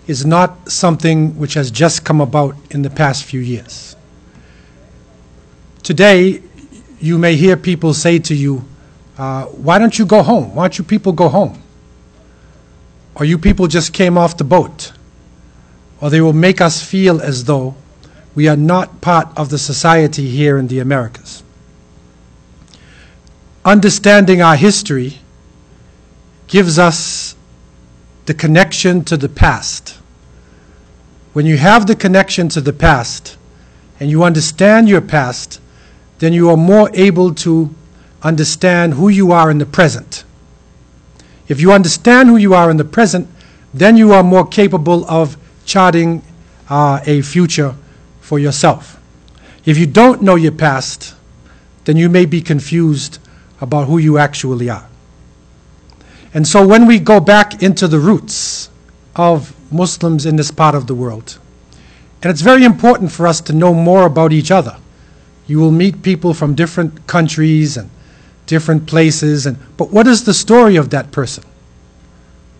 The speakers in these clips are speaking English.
is not something which has just come about in the past few years. Today, you may hear people say to you, why don't you go home? Why don't you people go home? Or you people just came off the boat. Or they will make us feel as though we are not part of the society here in the Americas. Understanding our history gives us the connection to the past. When you have the connection to the past and you understand your past, then you are more able to understand who you are in the present. If you understand who you are in the present, then you are more capable of charting a future for yourself. If you don't know your past, then you may be confused about who you actually are. And so when we go back into the roots of Muslims in this part of the world, and it's very important for us to know more about each other. You will meet people from different countries and different places, but what is the story of that person?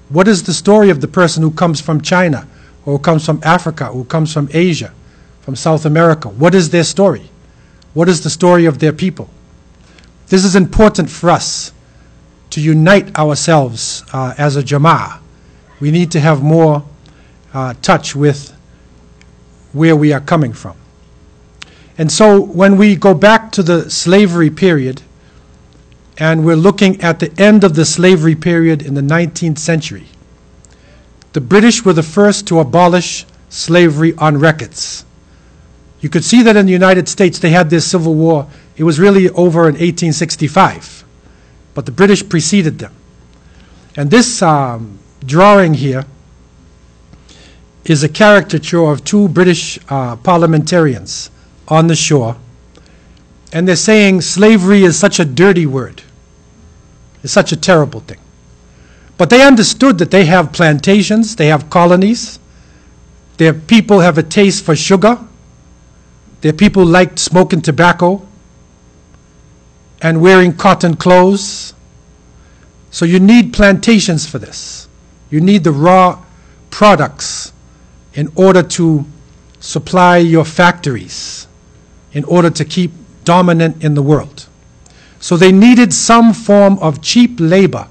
What is the story of the person who comes from China, or who comes from Africa, who comes from Asia, from South America? What is their story? What is the story of their people? This is important for us to unite ourselves as a jama'ah. We need to have more touch with where we are coming from. And so when we go back to the slavery period, and we're looking at the end of the slavery period in the 19th century, the British were the first to abolish slavery on records. You could see that in the United States they had their Civil War. It was really over in 1865, but the British preceded them. And this drawing here is a caricature of two British parliamentarians on the shore, and they're saying slavery is such a dirty word. It's such a terrible thing. But they understood that they have plantations, they have colonies, their people have a taste for sugar, their people like smoking tobacco and wearing cotton clothes. So you need plantations for this. You need the raw products in order to supply your factories, in order to keep dominant in the world. So they needed some form of cheap labor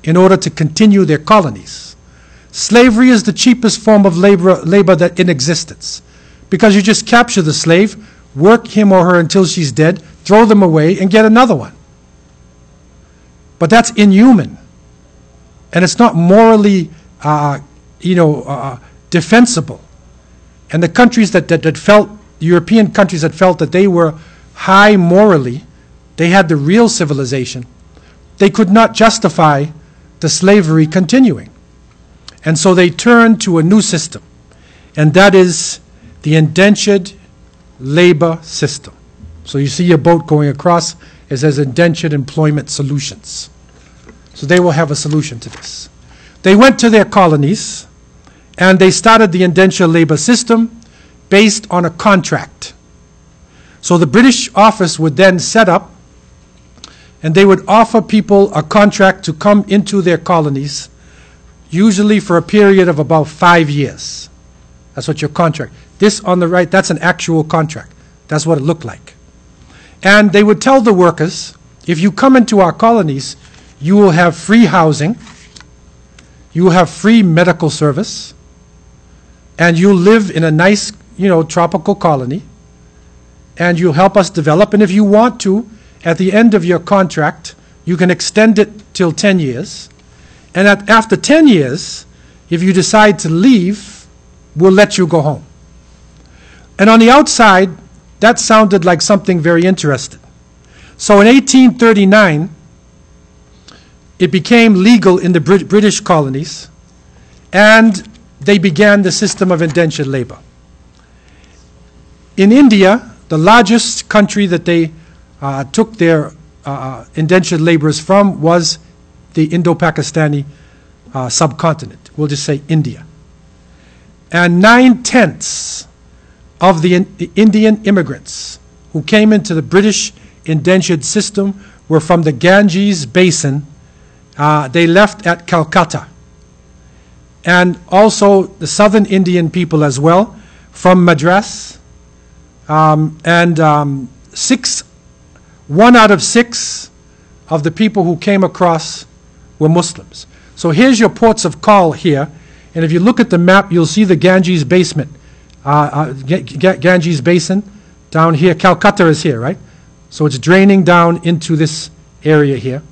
in order to continue their colonies. Slavery is the cheapest form of labor that in existence, because you just capture the slave, work him or her until she's dead, throw them away, and get another one. But that's inhuman, and it's not morally, defensible. And the countries that felt, European countries that felt that they were high morally, they had the real civilization, they could not justify the slavery continuing. And so they turned to a new system, and that is the indentured labor system. So you see your boat going across, it says Indentured Employment Solutions. So they will have a solution to this. They went to their colonies, and they started the indentured labor system based on a contract. So the British office would then set up, and they would offer people a contract to come into their colonies, usually for a period of about 5 years. That's what your contract. This on the right, that's an actual contract. That's what it looked like. And they would tell the workers, if you come into our colonies, you will have free housing, you will have free medical service, and you'll live in a nice, tropical colony, and you'll help us develop. And if you want to, at the end of your contract, you can extend it till 10 years. And after 10 years, if you decide to leave, we'll let you go home. And on the outside, that sounded like something very interesting. So in 1839, it became legal in the British colonies, and they began the system of indentured labor. In India, the largest country that they took their indentured laborers from was the Indo-Pakistani subcontinent. We'll just say India. And 9/10 of the Indian immigrants who came into the British indentured system were from the Ganges Basin. They left at Calcutta. and also the southern Indian people as well from Madras. One out of 6 of the people who came across were Muslims. So here's your ports of call here, and if you look at the map, you'll see the Ganges basement, Ganges basin down here. Calcutta is here, right? So it's draining down into this area here,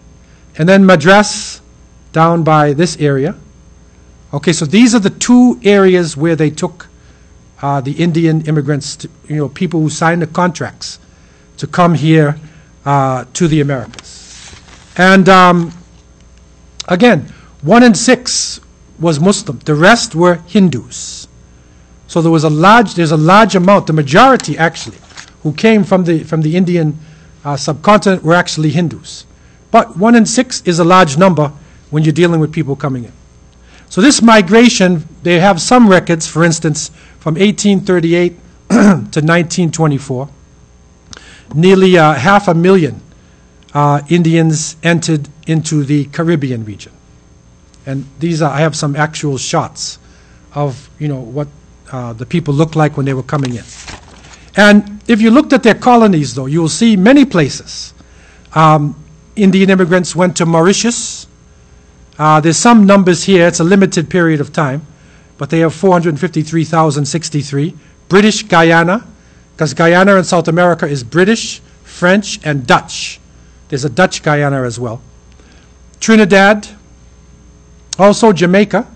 and then Madras down by this area. Okay, so these are the 2 areas where they took the Indian immigrants, people who signed the contracts to come here to the Americas. And again, 1 in 6 was Muslim. The rest were Hindus. So there's a large amount, the majority actually, who came from the Indian subcontinent were actually Hindus. But 1 in 6 is a large number when you're dealing with people coming in. So this migration, they have some records, for instance, from 1838 to 1924, nearly 500,000 Indians entered into the Caribbean region. And I have some actual shots of, what the people looked like when they were coming in. And if you looked at their colonies, though, you will see many places. Indian immigrants went to Mauritius. There's some numbers here. It's a limited period of time, but they have 453,063. British Guyana, because Guyana in South America is British, French, and Dutch. There's a Dutch Guyana as well. Trinidad, also Jamaica.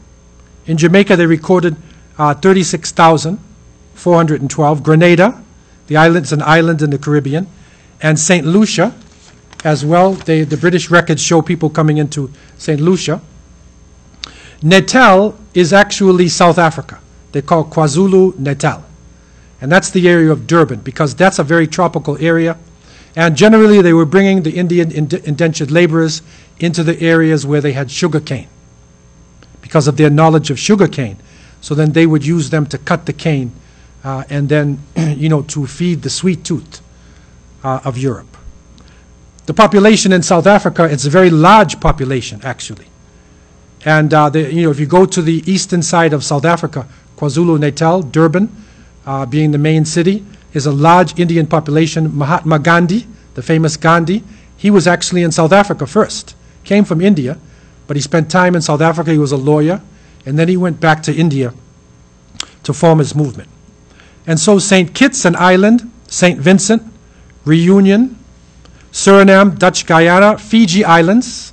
In Jamaica, they recorded 36,412. Grenada, it's an island in the Caribbean. And St. Lucia as well. The British records show people coming into St. Lucia. Natal is actually South Africa. They call KwaZulu-Natal. And that's the area of Durban, because that's a very tropical area. And generally, they were bringing the Indian indentured laborers into the areas where they had sugar cane because of their knowledge of sugar cane. So then they would use them to cut the cane and then, to feed the sweet tooth of Europe. The population in South Africa, it's a very large population, actually. And, if you go to the eastern side of South Africa, KwaZulu-Natal, Durban, being the main city, is a large Indian population. Mahatma Gandhi, the famous Gandhi, he was actually in South Africa first. Came from India, but he spent time in South Africa. He was a lawyer, and then he went back to India to form his movement. And so St. Kitts and Island, St. Vincent, Reunion, Suriname, Dutch Guyana, Fiji Islands,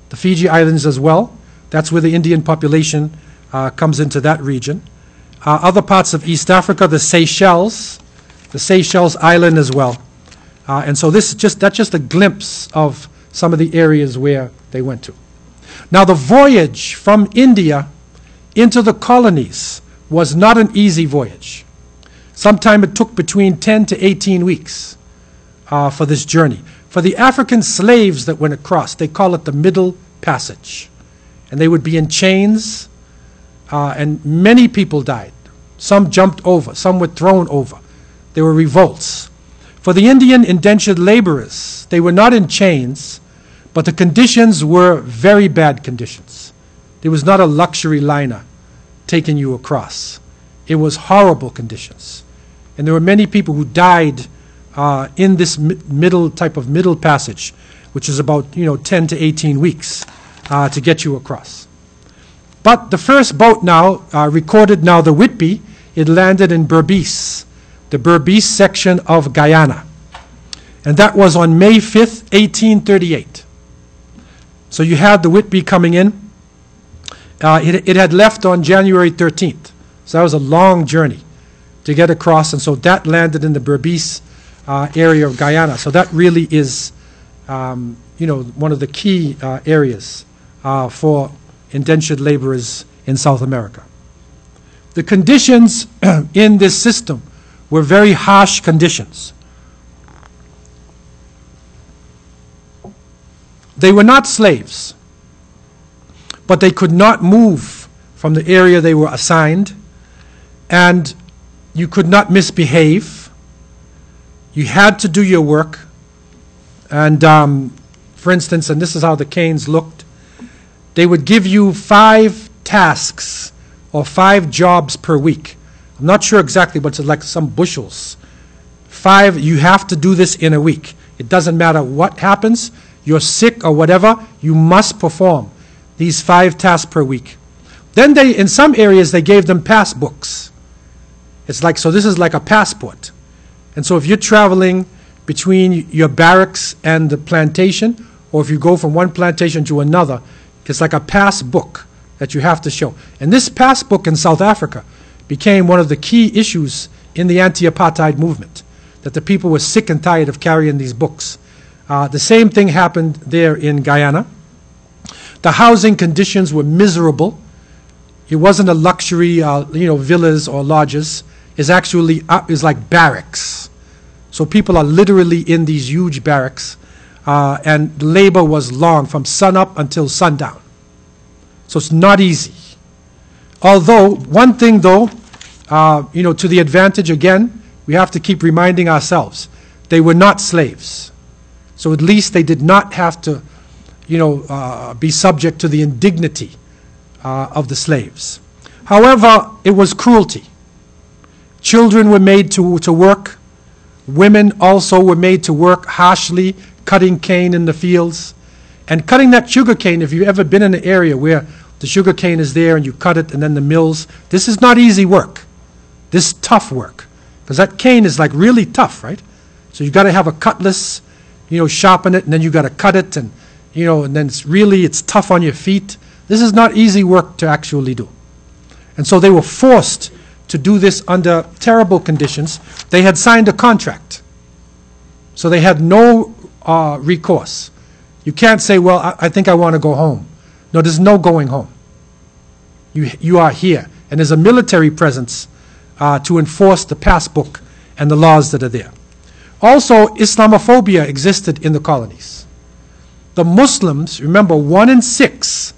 the Fiji Islands as well. That's where the Indian population comes into that region. Other parts of East Africa, the Seychelles Island as well. And so that's just a glimpse of some of the areas where they went to. Now the voyage from India into the colonies was not an easy voyage. Sometime it took between 10 to 18 weeks for this journey. For the African slaves that went across, they call it the Middle Passage. And they would be in chains, and many people died. Some jumped over, some were thrown over. There were revolts. For the Indian indentured laborers, they were not in chains, but the conditions were very bad conditions. There was not a luxury liner taking you across. It was horrible conditions. And there were many people who died in this middle passage, which is about 10 to 18 weeks to get you across. But the first boat now, recorded now, the Whitby, it landed in Berbice, the Berbice section of Guyana. And that was on May 5th, 1838. So you had the Whitby coming in. It had left on January 13th. So that was a long journey to get across. And so that landed in the Berbice area of Guyana. So that really is, one of the key areas for indentured laborers in South America. The conditions in this system were very harsh conditions. They were not slaves, but they could not move from the area they were assigned, and you could not misbehave. You had to do your work. And for instance, and this is how the canes looked, they would give you 5 tasks or 5 jobs per week. I'm not sure exactly, but it's like some bushels. 5, you have to do this in a week. It doesn't matter what happens, you're sick or whatever, you must perform these 5 tasks per week. Then they, in some areas, they gave them pass books. It's like, so this is like a passport. And so if you're traveling between your barracks and the plantation, or if you go from one plantation to another, it's like a pass book that you have to show. And this pass book in South Africa became one of the key issues in the anti-apartheid movement, that the people were sick and tired of carrying these books. The same thing happened there in Guyana. The housing conditions were miserable. It wasn't a luxury, villas or lodges. It's actually is like barracks. So people are literally in these huge barracks, and labor was long from sunup until sundown. So it's not easy. Although, one thing though, to the advantage again, we have to keep reminding ourselves, they were not slaves. So at least they did not have to, be subject to the indignity of the slaves. However, it was cruelty. Children were made to work. Women also were made to work harshly, cutting cane in the fields. And cutting that sugar cane, if you've ever been in an area where the sugar cane is there and you cut it and then the mills, this is not easy work. This is tough work. Because that cane is like really tough, right? So you've got to have a cutlass, sharpen it, and then you've got to cut it, and and then it's tough on your feet. This is not easy work to actually do. And so they were forced to do this under terrible conditions. They had signed a contract. So they had no recourse. You can't say, well, I think I want to go home. No, there's no going home. You are here. And there's a military presence to enforce the passbook and the laws that are there. Also, Islamophobia existed in the colonies. The Muslims, remember, 1 in 6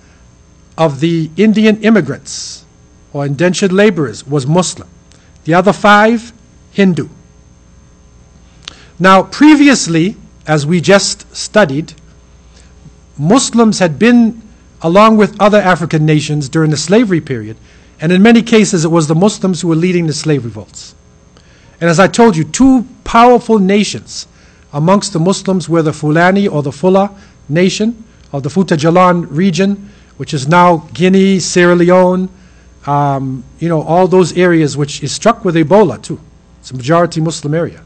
of the Indian immigrants or indentured laborers was Muslim. The other 5, Hindu. Now, previously, as we just studied, Muslims had been, along with other African nations, during the slavery period, and in many cases it was the Muslims who were leading the slave revolts. And as I told you, 2 powerful nations amongst the Muslims were the Fulani or the Fula nation of the Fouta Djallon region, which is now Guinea, Sierra Leone, all those areas which is struck with Ebola too. It's a majority Muslim area.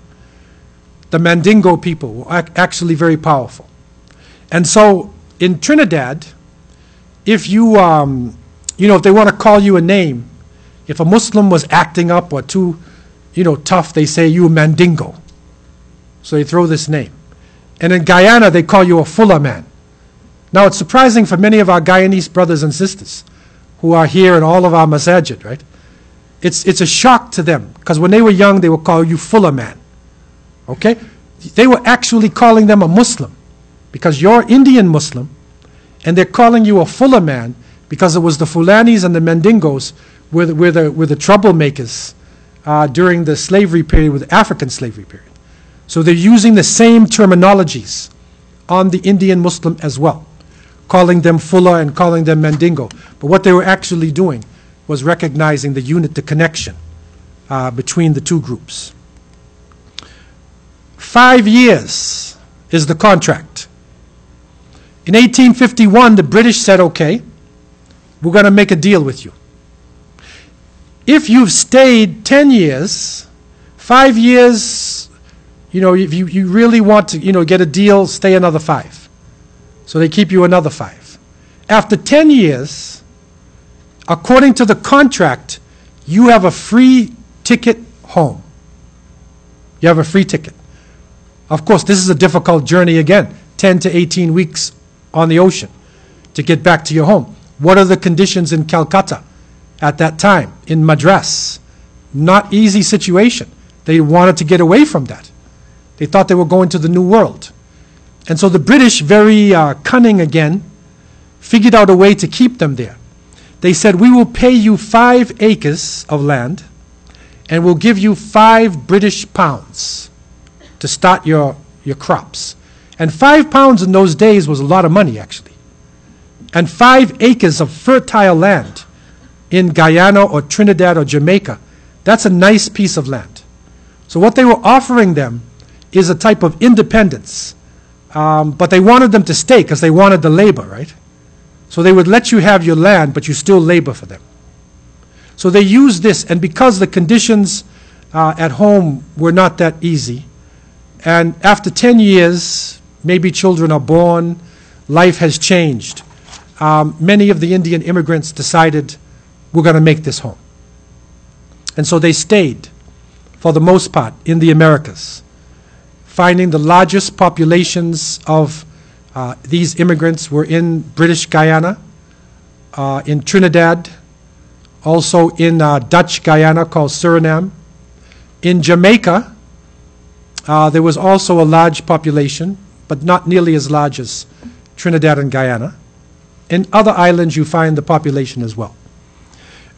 The Mandingo people were actually very powerful. And so in Trinidad, if you, if they want to call you a name, if a Muslim was acting up or too, tough, they say you a Mandingo. So they throw this name. And in Guyana, they call you a Fula man. Now, it's surprising for many of our Guyanese brothers and sisters who are here in all of our masajid, right? It's a shock to them, because when they were young, they would call you Fula man. Okay? They were actually calling them a Muslim, because you're Indian Muslim, and they're calling you a Fula man because it was the Fulanis and the Mandingos were the troublemakers during the slavery period, with the African slavery period. So they're using the same terminologies on the Indian Muslim as well, calling them Fula and calling them Mandingo. But what they were actually doing was recognizing the unit, the connection between the 2 groups. 5 years is the contract. In 1851, the British said, okay, we're going to make a deal with you. If you've stayed 10 years, 5 years, if you really want to, get a deal, stay another 5. So they keep you another 5. After 10 years, according to the contract, you have a free ticket home. You have a free ticket. Of course, this is a difficult journey again, 10 to 18 weeks on the ocean to get back to your home. What are the conditions in Calcutta at that time, in Madras? Not easy situation. They wanted to get away from that. They thought they were going to the New World. And so the British, very cunning again, figured out a way to keep them there. They said, we will pay you 5 acres of land, and we'll give you 5 British pounds to start your crops. And 5 pounds in those days was a lot of money, actually. And 5 acres of fertile land in Guyana or Trinidad or Jamaica, that's a nice piece of land. So what they were offering them is a type of independence. But they wanted them to stay because they wanted the labor, right? So they would let you have your land, but you still labor for them. So they used this, and because the conditions at home were not that easy, and after 10 years, maybe children are born, life has changed. Many of the Indian immigrants decided, we're going to make this home. And so they stayed, for the most part, in the Americas, finding the largest populations of these immigrants were in British Guyana, in Trinidad, also in Dutch Guyana called Suriname. In Jamaica, there was also a large population, but not nearly as large as Trinidad and Guyana. In other islands, you find the population as well.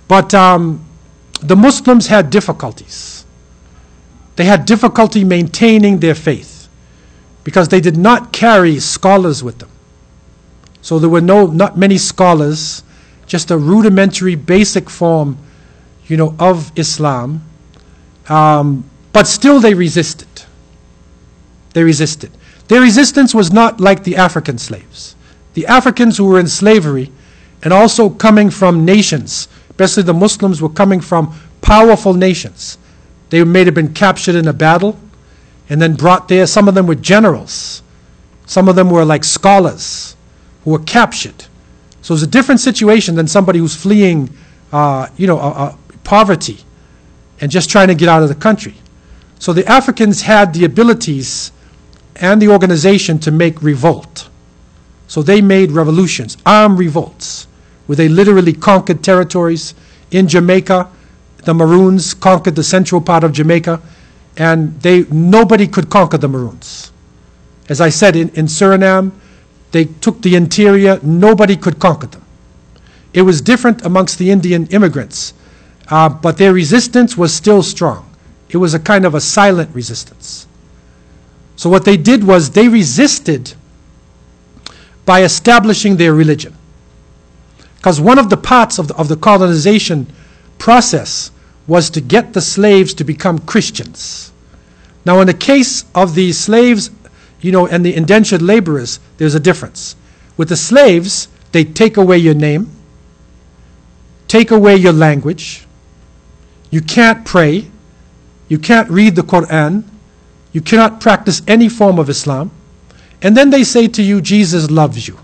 But the Muslims had difficulties. They had difficulty maintaining their faith because they did not carry scholars with them. So there were not many scholars, just a rudimentary, basic form, of Islam. But still they resisted. They resisted. Their resistance was not like the African slaves. The Africans who were in slavery and also coming from nations, especially the Muslims, were coming from powerful nations. They may have been captured in a battle and then brought there. Some of them were generals. Some of them were like scholars who were captured. So it's a different situation than somebody who's fleeing poverty and just trying to get out of the country. So the Africans had the abilities and the organization to make revolt. So they made revolutions, armed revolts, where they literally conquered territories. In Jamaica, the Maroons conquered the central part of Jamaica, and nobody could conquer the Maroons. As I said, in Suriname, they took the interior, nobody could conquer them. It was different amongst the Indian immigrants, but their resistance was still strong. It was a kind of a silent resistance. So what they did was they resisted by establishing their religion. Because one of the parts of the colonization process was to get the slaves to become Christians. Now in the case of the slaves, and the indentured laborers, there's a difference. With the slaves, they take away your name, take away your language, you can't pray, you can't read the Qur'an, you cannot practice any form of Islam, and then they say to you, Jesus loves you,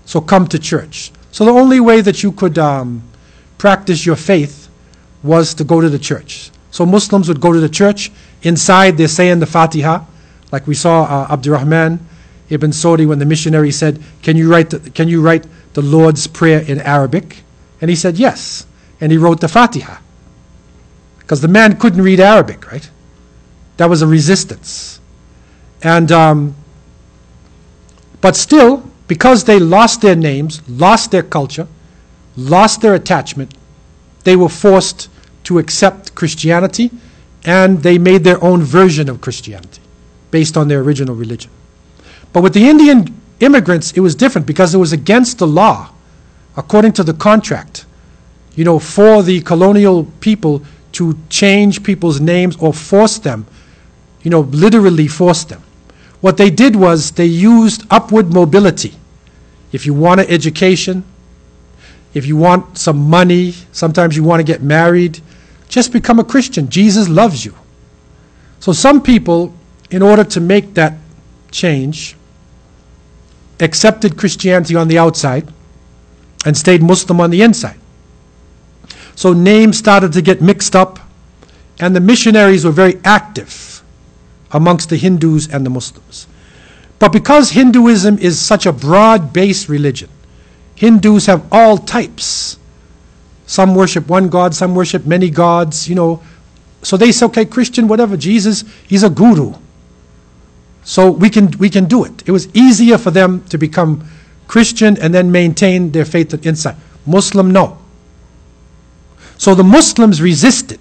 so come to church. So the only way that you could practice your faith was to go to the church. So Muslims would go to the church. Inside they're saying the Fatiha, like we saw Abdurrahman ibn Saudi when the missionary said, can you write the Lord's Prayer in Arabic? And he said yes, and he wrote the Fatiha, because the man couldn't read Arabic, right? That was a resistance. And but still, because they lost their names, lost their culture, lost their attachment, they were forced to accept Christianity, and they made their own version of Christianity based on their original religion. But with the Indian immigrants, it was different because it was against the law, according to the contract, for the colonial people to change people's names or force them, literally force them. What they did was they used upward mobility. If you want an education, if you want some money, sometimes you want to get married, just become a Christian. Jesus loves you. So some people, in order to make that change, accepted Christianity on the outside and stayed Muslim on the inside. So names started to get mixed up, and the missionaries were very active amongst the Hindus and the Muslims. But because Hinduism is such a broad-based religion, Hindus have all types. Some worship one God, some worship many gods, So they say, okay, Christian, whatever, Jesus, he's a guru. So we can do it. It was easier for them to become Christian and then maintain their faith inside. Muslim, no. So the Muslims resisted.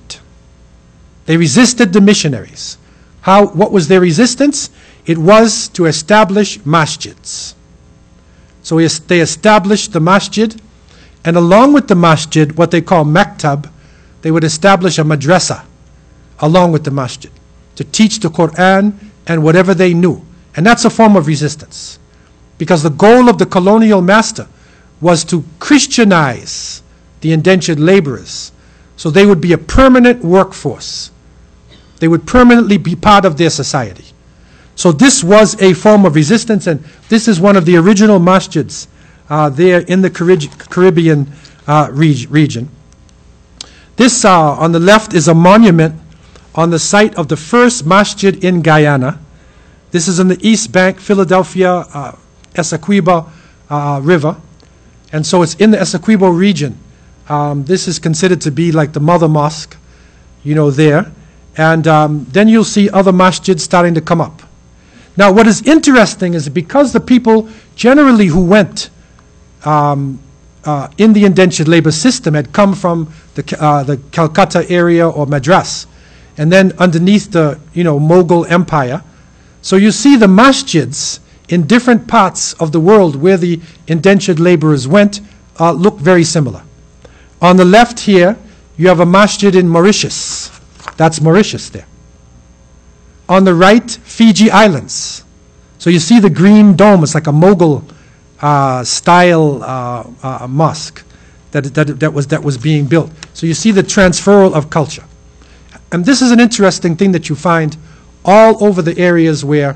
They resisted the missionaries. What was their resistance? It was to establish masjids. So they established the masjid, And along with the masjid, what they call maktab, they would establish a madrasa along with the masjid to teach the Qur'an and whatever they knew. And that's a form of resistance, because the goal of the colonial master was to Christianize the indentured laborers, so they would be a permanent workforce. They would permanently be part of their society. So this was a form of resistance, and this is one of the original masjids there in the Caribbean region. This on the left is a monument on the site of the first masjid in Guyana. This is in the East Bank, Philadelphia, Essequibo River. And so it's in the Essequibo region. This is considered to be like the mother mosque, there. And then you'll see other masjids starting to come up. Now what is interesting is because the people generally who went in the indentured labor system had come from the Calcutta area or Madras, and then underneath the Mughal Empire. So you see the masjids in different parts of the world where the indentured laborers went look very similar. On the left here, you have a masjid in Mauritius. That's Mauritius there. On the right, Fiji Islands. So you see the green dome. It's like a Mughal style mosque that was being built. So you see the transferal of culture. And this is an interesting thing that you find all over the areas where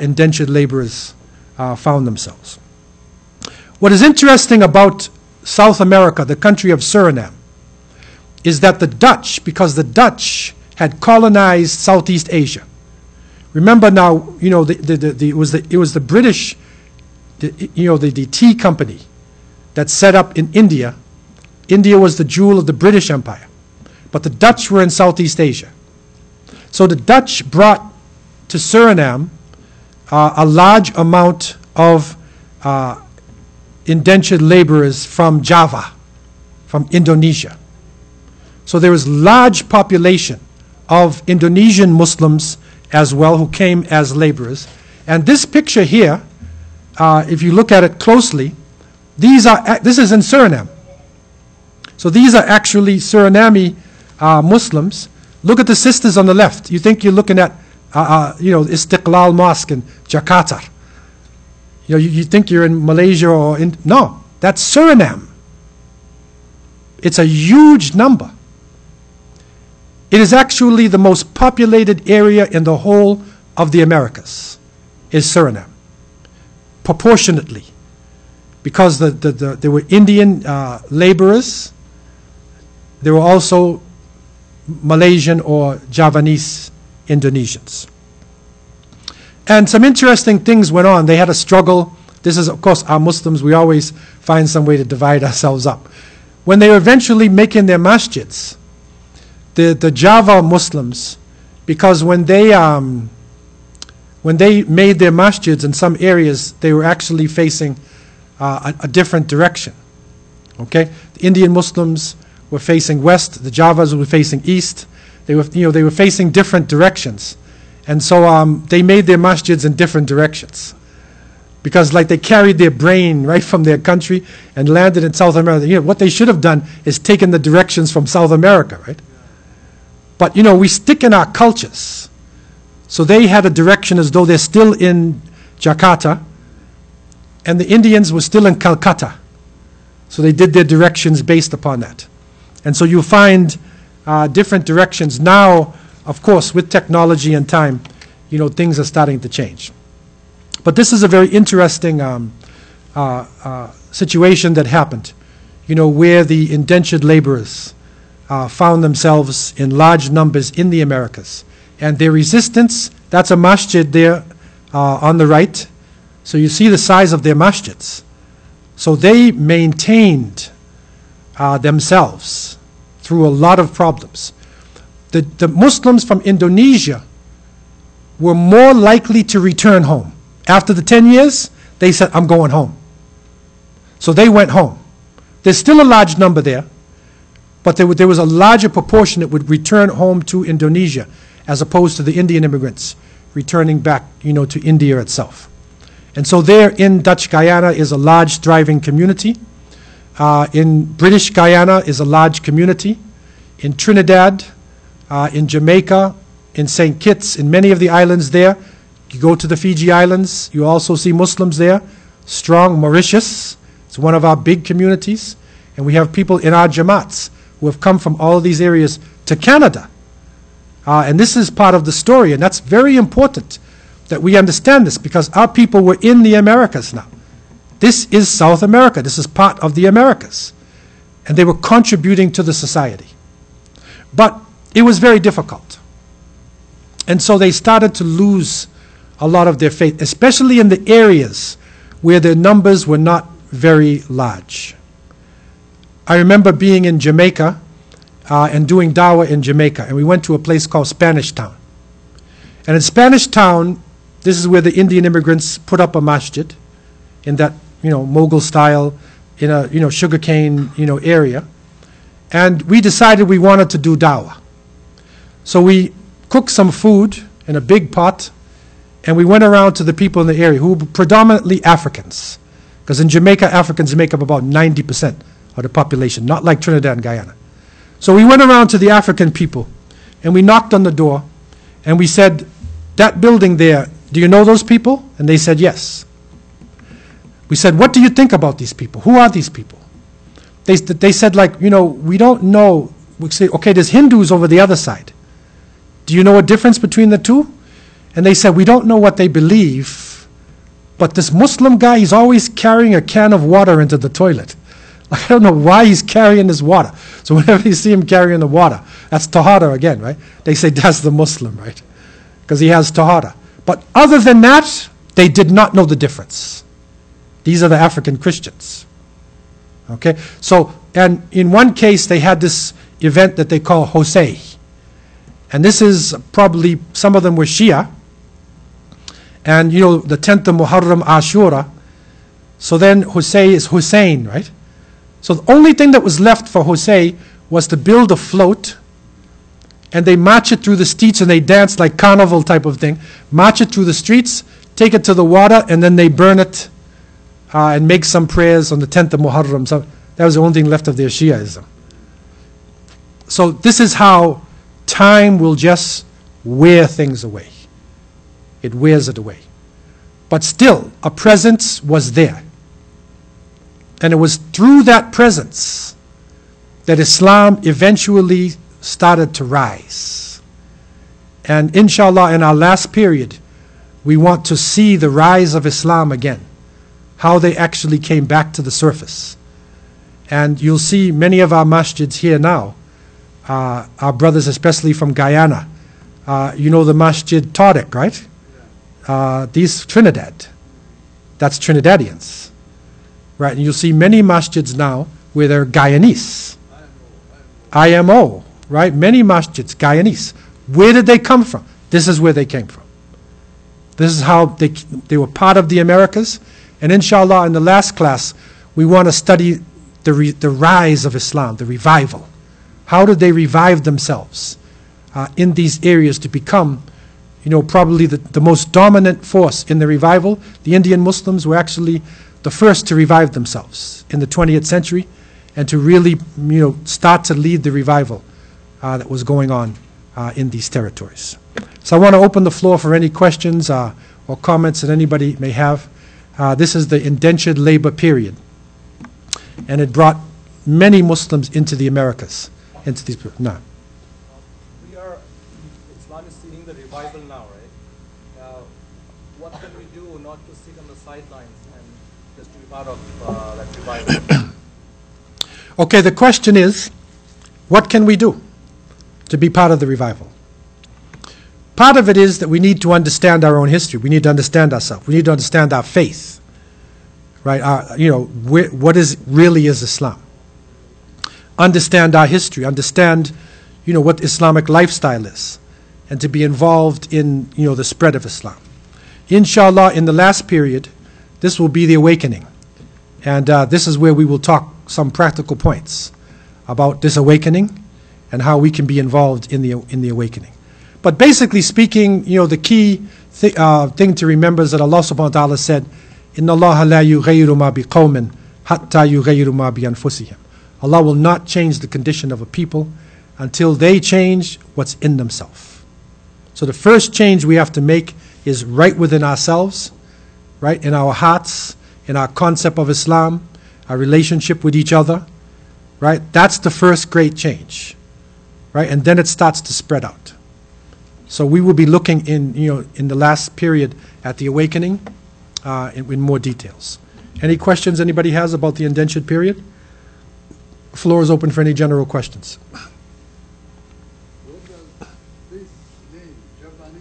indentured laborers found themselves. What is interesting about South America, the country of Suriname, is that the Dutch, because the Dutch had colonized Southeast Asia. Remember now, it was the British, the tea company that set up in India. India was the jewel of the British Empire, but the Dutch were in Southeast Asia. So the Dutch brought to Suriname a large amount of indentured laborers from Java, from Indonesia. So there was large population of Indonesian Muslims as well who came as laborers. And this picture here, if you look at it closely, this is in Suriname. So these are actually Suriname Muslims. Look at the sisters on the left. You think you're looking at Istiqlal Mosque in Jakarta. You think you're in Malaysia or in... No, that's Suriname. It's a huge number. It is actually the most populated area in the whole of the Americas, is Suriname, proportionately. Because there were Indian laborers, there were also Malaysian or Javanese Indonesians. And some interesting things went on. They had a struggle. This is, of course, our Muslims. We always find some way to divide ourselves up. When they were eventually making their masjids, the Java Muslims, because when they made their masjids in some areas, they were actually facing a different direction. Okay, the Indian Muslims were facing west. The Javas were facing east. They were facing different directions, and so they made their masjids in different directions, because like they carried their brain right from their country and landed in South America. What they should have done is taken the directions from South America, right? But we stick in our cultures. So they had a direction as though they're still in Jakarta, and the Indians were still in Calcutta. So they did their directions based upon that. And so you find different directions. Now, of course, with technology and time, things are starting to change. But this is a very interesting situation that happened, where the indentured laborers found themselves in large numbers in the Americas. And their resistance, that's a masjid there on the right. So you see the size of their masjids. So they maintained themselves through a lot of problems. The Muslims from Indonesia were more likely to return home. After the 10 years, they said, I'm going home. So they went home. There's still a large number there, but there was a larger proportion that would return home to Indonesia, as opposed to the Indian immigrants returning back, to India itself. And so there in Dutch Guyana is a large thriving community. In British Guyana is a large community. In Trinidad, in Jamaica, in St. Kitts, in many of the islands there. You go to the Fiji Islands, you also see Muslims there. Strong. Mauritius, it's one of our big communities. And we have people in our Jamaats who have come from all of these areas to Canada. And this is part of the story, and that's very important that we understand this, because our people were in the Americas now. This is South America. This is part of the Americas. And they were contributing to the society. But it was very difficult. And so they started to lose a lot of their faith, especially in the areas where their numbers were not very large. I remember being in Jamaica and doing dawah in Jamaica, and we went to a place called Spanish Town. And in Spanish Town, this is where the Indian immigrants put up a masjid in that, Mughal style, in a, sugarcane, area. And we decided we wanted to do dawah. So we cooked some food in a big pot, and we went around to the people in the area who were predominantly Africans. Because in Jamaica, Africans make up about 90% of the population, not like Trinidad and Guyana. So we went around to the African people, and we knocked on the door, and we said, that building there, do you know those people? And they said, yes. We said, what do you think about these people? Who are these people? They said, we don't know. We say, okay, there's Hindus over the other side. Do you know a difference between the two? And they said, we don't know what they believe, but this Muslim guy, he's always carrying a can of water into the toilet. I don't know why he's carrying this water. So whenever you see him carrying the water, that's tahara again, right? They say that's the Muslim, right? Because he has tahara. But other than that, they did not know the difference. These are the African Christians. Okay? So, and in one case, they had this event that they call Hosei. And this is probably, some of them were Shia. And, the 10th of Muharram, Ashura. So then Hosei is Hussein, right? So the only thing that was left for Hosei was to build a float, and they march it through the streets, and they dance like carnival type of thing. March it through the streets, take it to the water, and then they burn it and make some prayers on the 10th of Muharram. So that was the only thing left of their Shiaism. So this is how time will just wear things away. It wears it away. But still, a presence was there. And it was through that presence that Islam eventually started to rise. And inshallah, in our last period, we want to see the rise of Islam again, how they actually came back to the surface. And you'll see many of our masjids here now, our brothers especially from Guyana. The masjid Tariq, right? These Trinidad, that's Trinidadians. Right, and you'll see many masjids now where they're Guyanese. IMO, right? Many masjids, Guyanese. Where did they come from? This is where they came from. This is how they were part of the Americas. And inshallah, in the last class, we want to study the rise of Islam, the revival. How did they revive themselves in these areas to become, probably the most dominant force in the revival? The Indian Muslims were actually the first to revive themselves in the 20th century, and to really, start to lead the revival that was going on in these territories. So I want to open the floor for any questions or comments that anybody may have. This is the indentured labor period, and it brought many Muslims into the Americas, into these. No. Islam is seeing the revival now, right? What can we do not to sit on the sidelines and just to be part of that revival? Okay, the question is, what can we do to be part of the revival? Part of it is that we need to understand our own history. We need to understand ourselves. We need to understand our faith, right? What really is Islam? Understand our history. Understand, what Islamic lifestyle is, and to be involved in, the spread of Islam. Inshallah, in the last period, this will be the awakening. And this is where we will talk some practical points about this awakening and how we can be involved in the awakening. But basically speaking, the key thing to remember is that Allah subhanahu wa ta'ala said, "Inna Allah la yughayyiru ma biqawmin حَتَّى يُغَيِّرُوا مَا بِأَنفُسِهِمْ. Allah will not change the condition of a people until they change what's in themselves. So the first change we have to make is right within ourselves, right, in our hearts, in our concept of Islam, our relationship with each other, right? That's the first great change, right? And then it starts to spread out. So we will be looking in the last period at the awakening in more details. Any questions anybody has about the indentured period? Floor is open for any general questions. What does this name, Japanese,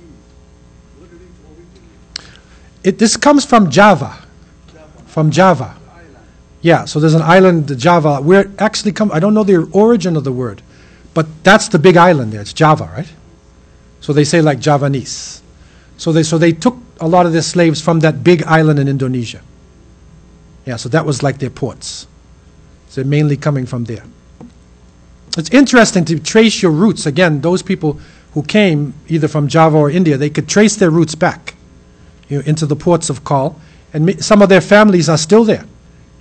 where did it originate? This comes from Java. From Java. Island. Yeah, so there's an island, Java, where it actually comes, I don't know the origin of the word, but that's the big island there, it's Java, right? So they say like Javanese. So they took a lot of their slaves from that big island in Indonesia. Yeah, so that was like their ports. So they're mainly coming from there. It's interesting to trace your roots. Again, those people who came either from Java or India, they could trace their roots back into the ports of call. And some of their families are still there.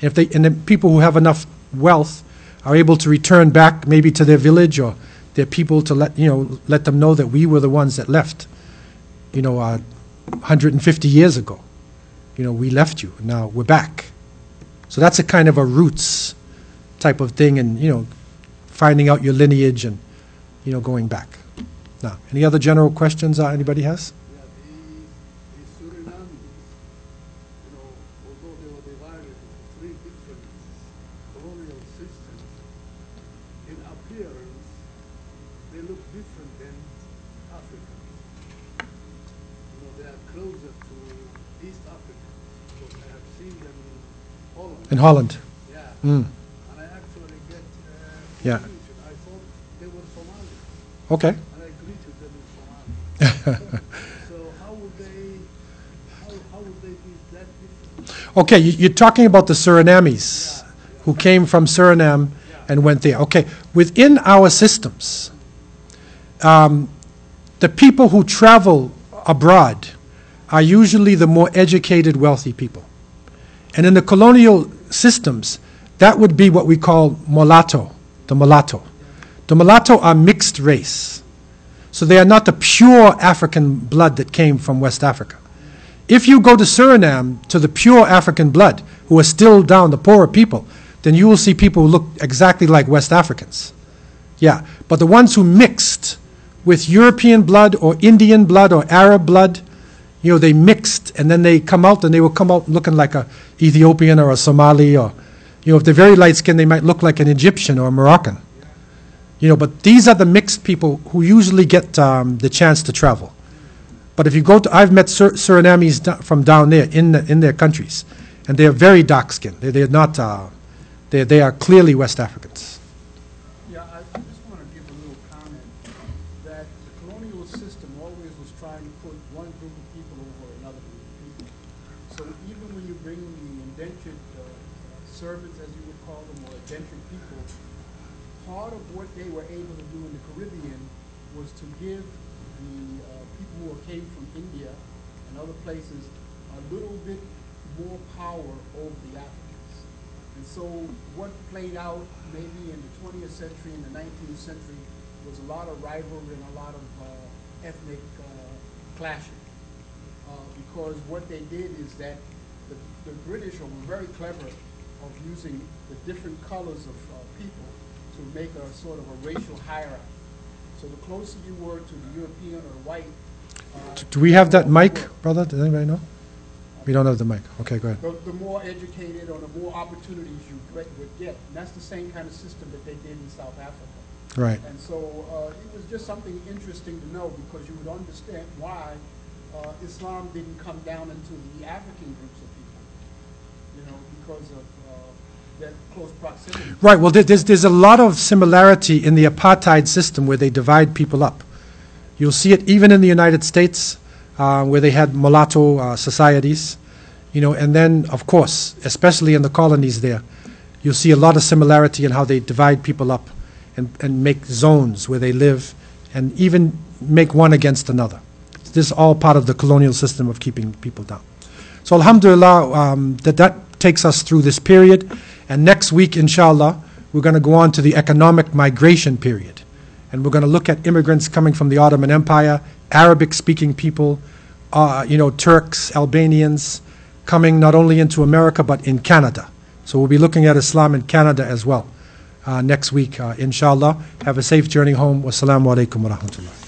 And the people who have enough wealth are able to return back maybe to their village or their people to let them know that we were the ones that left, 150 years ago. We left you, now we're back. So that's a kind of a roots type of thing, and finding out your lineage and going back. Now, any other general questions anybody has? Yeah, the Suriname, although they were divided into three different colonial systems, in appearance, they look different than Africans. They are closer to East Africans, because I have seen them in Holland. In Holland. Yeah. Mm. And I actually get Yeah. confusion. I thought they were Somali, Okay. and I greeted them in Somali. So how would they be that different? Okay, you're talking about the Surinamis who came from Suriname and went there. Okay, within our systems, the people who travel abroad are usually the more educated, wealthy people. And in the colonial systems, that would be what we call mulatto, the mulatto. The mulatto are mixed race. So they are not the pure African blood that came from West Africa. If you go to Suriname, to the pure African blood, who are still down, the poorer people, then you will see people who look exactly like West Africans. Yeah, but the ones who mixed with European blood or Indian blood or Arab blood, they mixed, and then they come out, and they will come out looking like a Ethiopian or a Somali, or, if they're very light skinned, they might look like an Egyptian or a Moroccan. But these are the mixed people who usually get the chance to travel. But if you go to, I've met Surinamis from down there in their countries, and they are very dark skinned. They're not, they are clearly West Africans. Yeah, I just want to give a little comment that the colonial system always was trying to put one group of people over another group of people. So even when you bring the indentured servants, as you would call them, or indentured people, part of what they were able to do in the Caribbean was to give the people who came from India and other places a little bit more power over the Africans. And so what played out maybe in the 20th century and the 19th century was a lot of rivalry and a lot of ethnic clashing. Because what they did is that the British were very clever of using the different colors of people to make a sort of a racial hierarchy. So the closer you were to the European or the white. Do we have that mic, brother? Does anybody know? We don't have the mic. Okay, go ahead. The more educated or the more opportunities you would get. And that's the same kind of system that they did in South Africa. Right. And so it was just something interesting to know, because you would understand why Islam didn't come down into the African groups of people, because of that close proximity. Right. Well, there's a lot of similarity in the apartheid system where they divide people up. You'll see it even in the United States, where they had mulatto societies, and then, of course, especially in the colonies there, you'll see a lot of similarity in how they divide people up and make zones where they live, and even make one against another. This is all part of the colonial system of keeping people down. So alhamdulillah, that takes us through this period. And next week, inshallah, we're going to go on to the economic migration period. And we're going to look at immigrants coming from the Ottoman Empire, Arabic-speaking people, Turks, Albanians, coming not only into America but in Canada. So we'll be looking at Islam in Canada as well next week, inshallah. Have a safe journey home. Wassalamu alaikum wa rahmatullah.